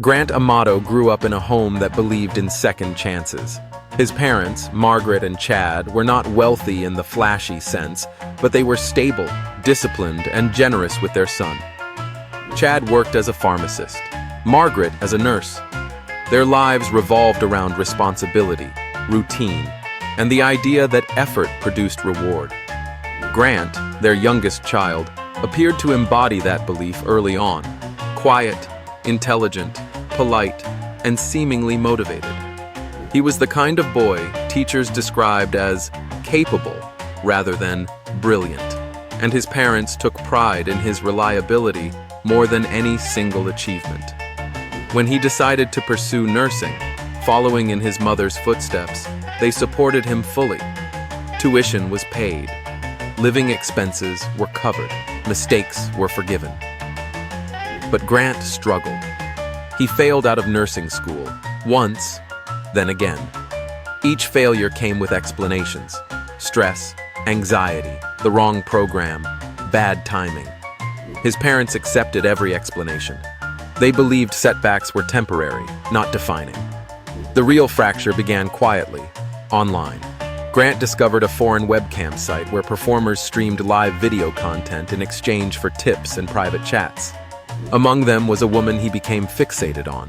Grant Amato grew up in a home that believed in second chances. His parents, Margaret and Chad, were not wealthy in the flashy sense, but they were stable, disciplined, and generous with their son. Chad worked as a pharmacist, Margaret as a nurse. Their lives revolved around responsibility, routine, and the idea that effort produced reward. Grant, their youngest child, appeared to embody that belief early on. Quiet, intelligent, polite, and seemingly motivated. He was the kind of boy teachers described as capable rather than brilliant, and his parents took pride in his reliability more than any single achievement. When he decided to pursue nursing, following in his mother's footsteps, they supported him fully. Tuition was paid. Living expenses were covered. Mistakes were forgiven. But Grant struggled. He failed out of nursing school, once, then again. Each failure came with explanations: stress, anxiety, the wrong program, bad timing. His parents accepted every explanation. They believed setbacks were temporary, not defining. The real fracture began quietly, online. Grant discovered a foreign webcam site where performers streamed live video content in exchange for tips and private chats. Among them was a woman he became fixated on.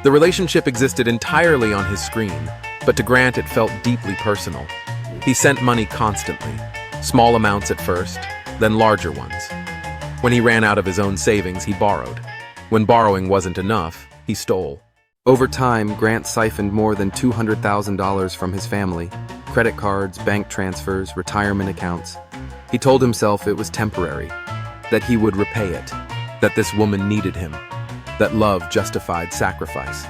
The relationship existed entirely on his screen, but to Grant it felt deeply personal. He sent money constantly, small amounts at first, then larger ones. When he ran out of his own savings, he borrowed. When borrowing wasn't enough, he stole. Over time, Grant siphoned more than $200,000 from his family: credit cards, bank transfers, retirement accounts. He told himself it was temporary, that he would repay it, that this woman needed him, that love justified sacrifice.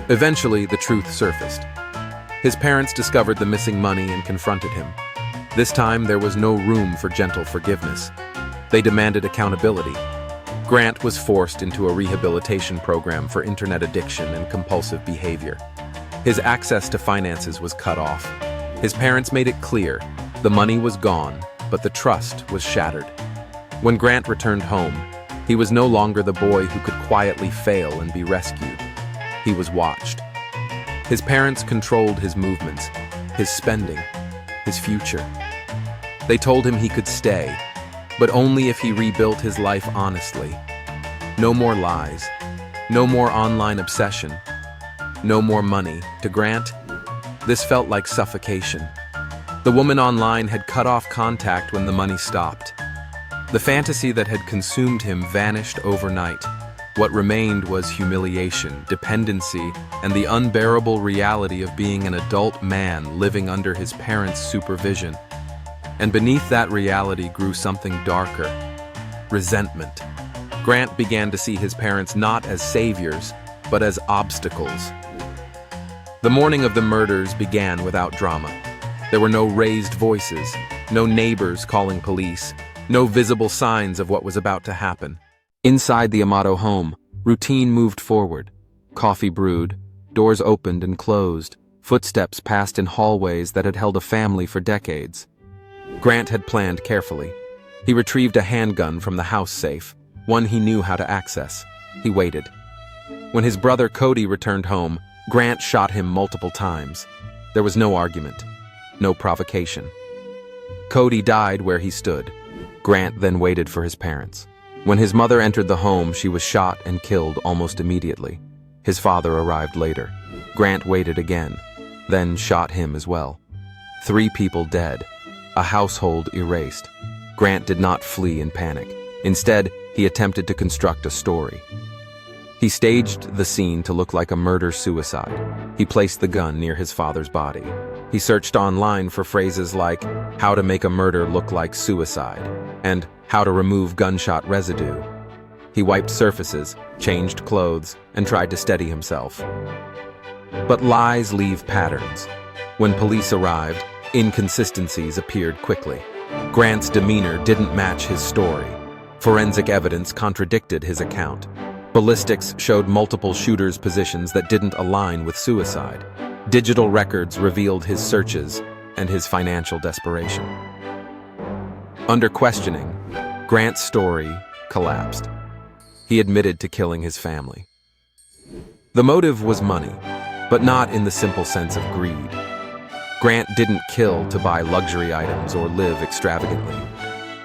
Eventually, the truth surfaced. His parents discovered the missing money and confronted him. This time, there was no room for gentle forgiveness. They demanded accountability. Grant was forced into a rehabilitation program for internet addiction and compulsive behavior. His access to finances was cut off. His parents made it clear the money was gone, but the trust was shattered. When Grant returned home, he was no longer the boy who could quietly fail and be rescued. He was watched. His parents controlled his movements, his spending, his future. They told him he could stay, but only if he rebuilt his life honestly. No more lies, no more online obsession, no more money. To Grant, this felt like suffocation. The woman online had cut off contact when the money stopped. The fantasy that had consumed him vanished overnight. What remained was humiliation, dependency, and the unbearable reality of being an adult man living under his parents' supervision. And beneath that reality grew something darker: resentment. Grant began to see his parents not as saviors, but as obstacles. The morning of the murders began without drama. There were no raised voices, no neighbors calling police, no visible signs of what was about to happen. Inside the Amato home, routine moved forward. Coffee brewed, doors opened and closed, footsteps passed in hallways that had held a family for decades. Grant had planned carefully. He retrieved a handgun from the house safe, one he knew how to access. He waited. When his brother Cody returned home, Grant shot him multiple times. There was no argument, no provocation. Cody died where he stood. Grant then waited for his parents. When his mother entered the home, she was shot and killed almost immediately. His father arrived later. Grant waited again, then shot him as well. 3 people dead, a household erased. Grant did not flee in panic. Instead, he attempted to construct a story. He staged the scene to look like a murder-suicide. He placed the gun near his father's body. He searched online for phrases like "how to make a murder look like suicide" and "how to remove gunshot residue." He wiped surfaces, changed clothes, and tried to steady himself. But lies leave patterns. When police arrived, inconsistencies appeared quickly. Grant's demeanor didn't match his story. Forensic evidence contradicted his account. Ballistics showed multiple shooters' positions that didn't align with suicide. Digital records revealed his searches and his financial desperation. Under questioning, Grant's story collapsed. He admitted to killing his family. The motive was money, but not in the simple sense of greed. Grant didn't kill to buy luxury items or live extravagantly.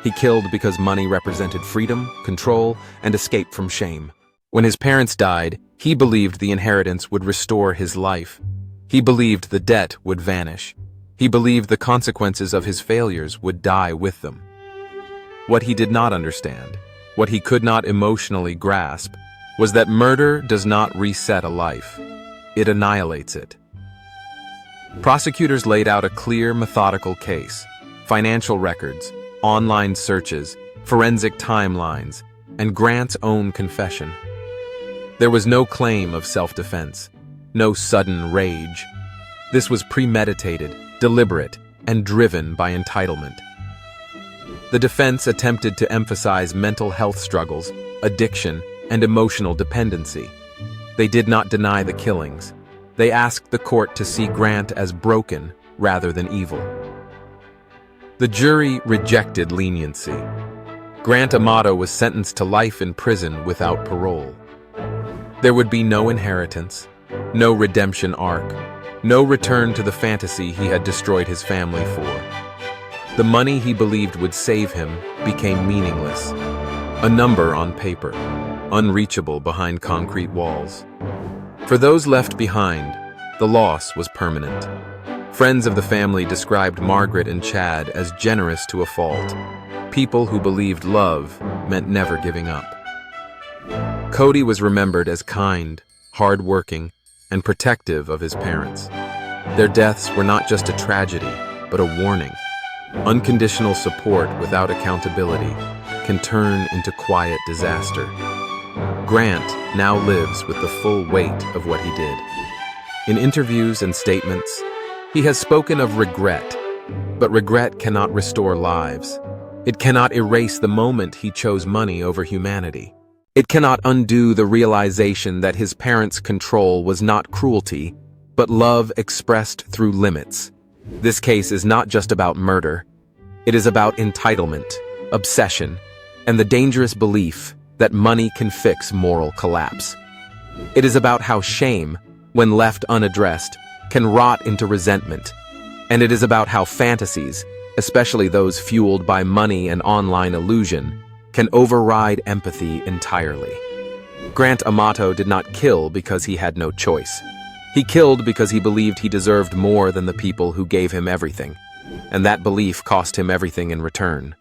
He killed because money represented freedom, control, and escape from shame. When his parents died, he believed the inheritance would restore his life. He believed the debt would vanish. He believed the consequences of his failures would die with them. What he did not understand, what he could not emotionally grasp, was that murder does not reset a life. It annihilates it. Prosecutors laid out a clear, methodical case: financial records, online searches, forensic timelines, and Grant's own confession. There was no claim of self-defense, no sudden rage. This was premeditated, deliberate, and driven by entitlement. The defense attempted to emphasize mental health struggles, addiction, and emotional dependency. They did not deny the killings. They asked the court to see Grant as broken rather than evil. The jury rejected leniency. Grant Amato was sentenced to life in prison without parole. There would be no inheritance, no redemption arc, no return to the fantasy he had destroyed his family for. The money he believed would save him became meaningless, a number on paper, unreachable behind concrete walls. For those left behind, the loss was permanent. Friends of the family described Margaret and Chad as generous to a fault, people who believed love meant never giving up. Cody was remembered as kind, hard-working, and protective of his parents. Their deaths were not just a tragedy, but a warning. Unconditional support without accountability can turn into quiet disaster. Grant now lives with the full weight of what he did. In interviews and statements, he has spoken of regret, but regret cannot restore lives. It cannot erase the moment he chose money over humanity. It cannot undo the realization that his parents' control was not cruelty, but love expressed through limits. This case is not just about murder. It is about entitlement, obsession, and the dangerous belief that money can fix moral collapse. It is about how shame, when left unaddressed, can rot into resentment. And it is about how fantasies, especially those fueled by money and online illusion, can override empathy entirely. Grant Amato did not kill because he had no choice. He killed because he believed he deserved more than the people who gave him everything, and that belief cost him everything in return.